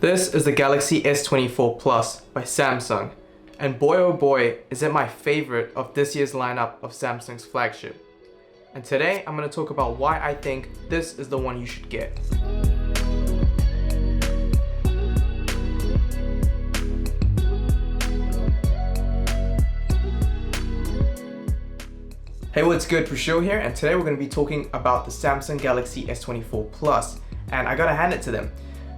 This is the Galaxy S24 Plus by Samsung, and boy oh boy is it my favorite of this year's lineup of Samsung's flagship. And today I'm going to talk about why I think this is the one you should get. Hey, what's good? Prash here, and today we're going to be talking about the Samsung Galaxy S24 Plus, and I gotta hand it to them.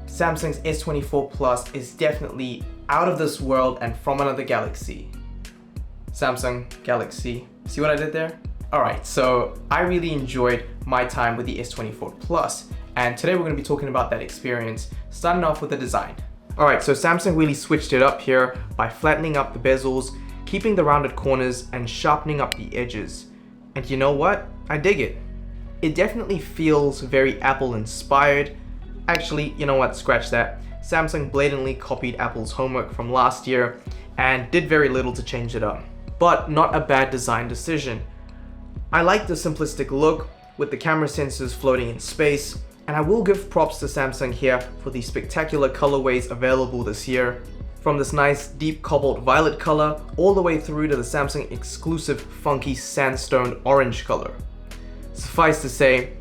Samsung's S24 Plus is definitely out of this world and from another galaxy. Samsung Galaxy, see what I did there? Alright, so I really enjoyed my time with the S24 Plus, and today we're going to be talking about that experience, starting off with the design. Alright, so Samsung really switched it up here by flattening up the bezels, keeping the rounded corners, and sharpening up the edges. And you know what? I dig it. It definitely feels very Apple inspired. Actually, you know what? Scratch that. Samsung blatantly copied Apple's homework from last year and did very little to change it up. But not a bad design decision. I like the simplistic look with the camera sensors floating in space, and I will give props to Samsung here for the spectacular colorways available this year. From this nice deep Cobalt Violet color all the way through to the Samsung exclusive funky sandstone orange color. Suffice to say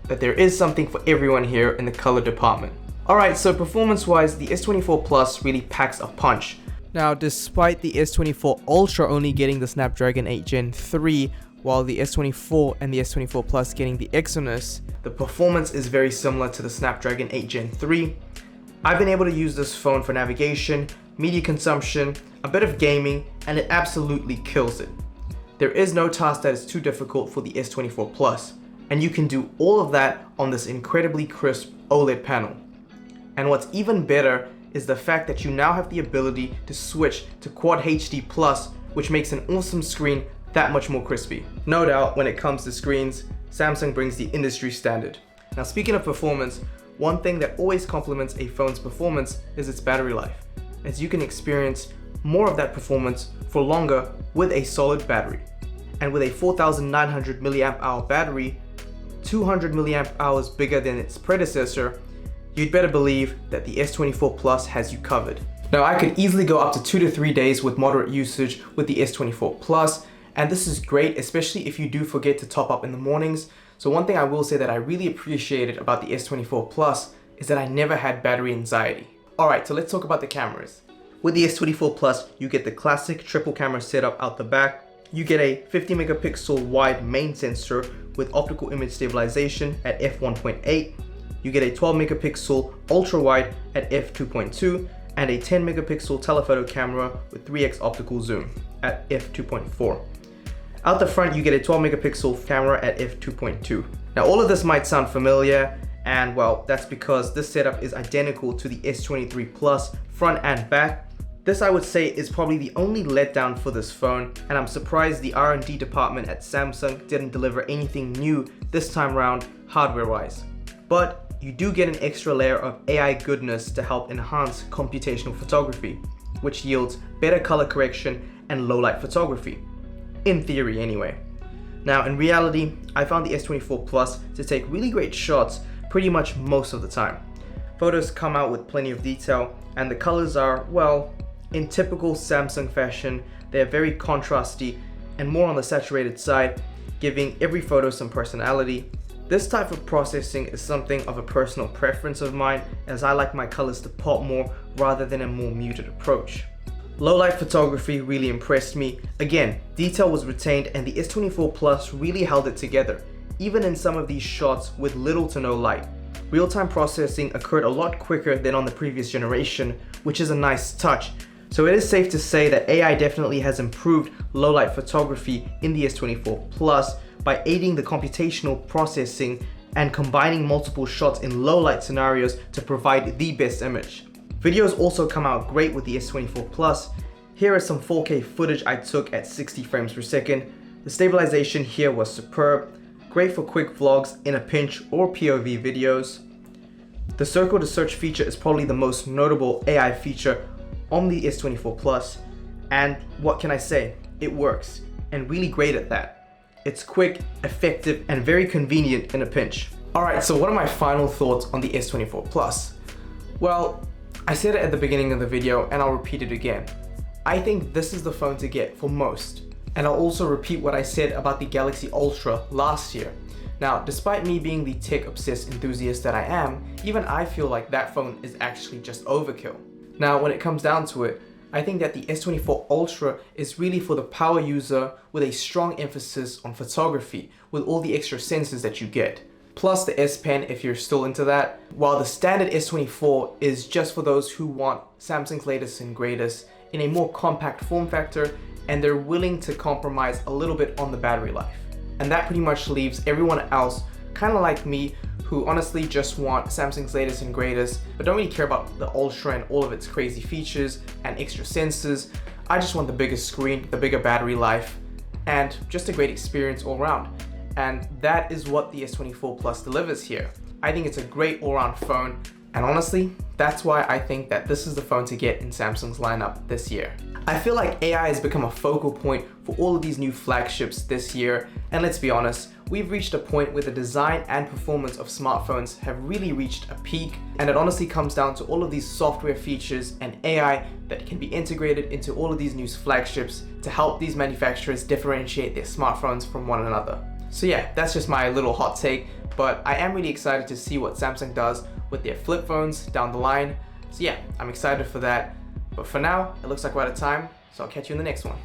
that there is something for everyone here in the color department. Alright, so performance wise, the S24 Plus really packs a punch. Now, despite the S24 Ultra only getting the Snapdragon 8 Gen 3, while the S24 and the S24 Plus getting the Exynos, the performance is very similar to the Snapdragon 8 Gen 3. I've been able to use this phone for navigation, media consumption, a bit of gaming, and it absolutely kills it. There is no task that is too difficult for the S24 Plus, and you can do all of that on this incredibly crisp OLED panel. And what's even better is the fact that you now have the ability to switch to Quad HD Plus, which makes an awesome screen that much more crispy. No doubt, when it comes to screens, Samsung brings the industry standard. Now, speaking of performance, one thing that always complements a phone's performance is its battery life, as you can experience more of that performance for longer with a solid battery. And with a 4900 mAh battery, 200 mAh bigger than its predecessor, you'd better believe that the S24 Plus has you covered. Now, I could easily go up to 2 to 3 days with moderate usage with the S24 Plus, and this is great, especially if you do forget to top up in the mornings. So one thing I will say that I really appreciated about the S24 Plus is that I never had battery anxiety. Alright, so let's talk about the cameras. With the S24 Plus, you get the classic triple camera setup out the back. You get a 50 megapixel wide main sensor with optical image stabilization at f1.8. You get a 12 megapixel ultra wide at f2.2 and a 10 megapixel telephoto camera with 3x optical zoom at f2.4. Out the front, you get a 12 megapixel camera at f2.2. Now, all of this might sound familiar, and well, that's because this setup is identical to the S23 Plus front and back. This, I would say, is probably the only letdown for this phone, and I'm surprised the R&D department at Samsung didn't deliver anything new this time around hardware-wise. But you do get an extra layer of AI goodness to help enhance computational photography, which yields better color correction and low-light photography. In theory, anyway. Now, in reality, I found the S24 Plus to take really great shots pretty much most of the time. Photos come out with plenty of detail, and the colors are, well, in typical Samsung fashion, they are very contrasty and more on the saturated side, giving every photo some personality. This type of processing is something of a personal preference of mine, as I like my colors to pop more rather than a more muted approach. Low light photography really impressed me. Again, detail was retained and the S24 Plus really held it together, even in some of these shots with little to no light. Real-time processing occurred a lot quicker than on the previous generation, which is a nice touch. So it is safe to say that AI definitely has improved low light photography in the S24 Plus by aiding the computational processing and combining multiple shots in low light scenarios to provide the best image. Videos also come out great with the S24 Plus. Here is some 4K footage I took at 60 frames per second. The stabilization here was superb, great for quick vlogs in a pinch or POV videos. The circle to search feature is probably the most notable AI feature on the S24 Plus, and what can I say? It works, and really great at that. It's quick, effective, and very convenient in a pinch. Alright, so what are my final thoughts on the S24 Plus? Well, I said it at the beginning of the video and I'll repeat it again. I think this is the phone to get for most. And I'll also repeat what I said about the Galaxy Ultra last year. Now, despite me being the tech-obsessed enthusiast that I am, even I feel like that phone is actually just overkill. Now, when it comes down to it, I think that the S24 Ultra is really for the power user with a strong emphasis on photography with all the extra sensors that you get. Plus the S Pen if you're still into that, while the standard S24 is just for those who want Samsung's latest and greatest in a more compact form factor, and they're willing to compromise a little bit on the battery life. And that pretty much leaves everyone else kind of like me, who honestly just want Samsung's latest and greatest, but don't really care about the Ultra and all of its crazy features and extra sensors. I just want the biggest screen, the bigger battery life, and just a great experience all around. And that is what the S24 Plus delivers here. I think it's a great all-around phone, and honestly, that's why I think that this is the phone to get in Samsung's lineup this year. I feel like AI has become a focal point for all of these new flagships this year, and let's be honest, we've reached a point where the design and performance of smartphones have really reached a peak, and it honestly comes down to all of these software features and AI that can be integrated into all of these new flagships to help these manufacturers differentiate their smartphones from one another. So yeah, that's just my little hot take, but I am really excited to see what Samsung does with their flip phones down the line. So yeah, I'm excited for that. But for now, it looks like we're out of time, so I'll catch you in the next one.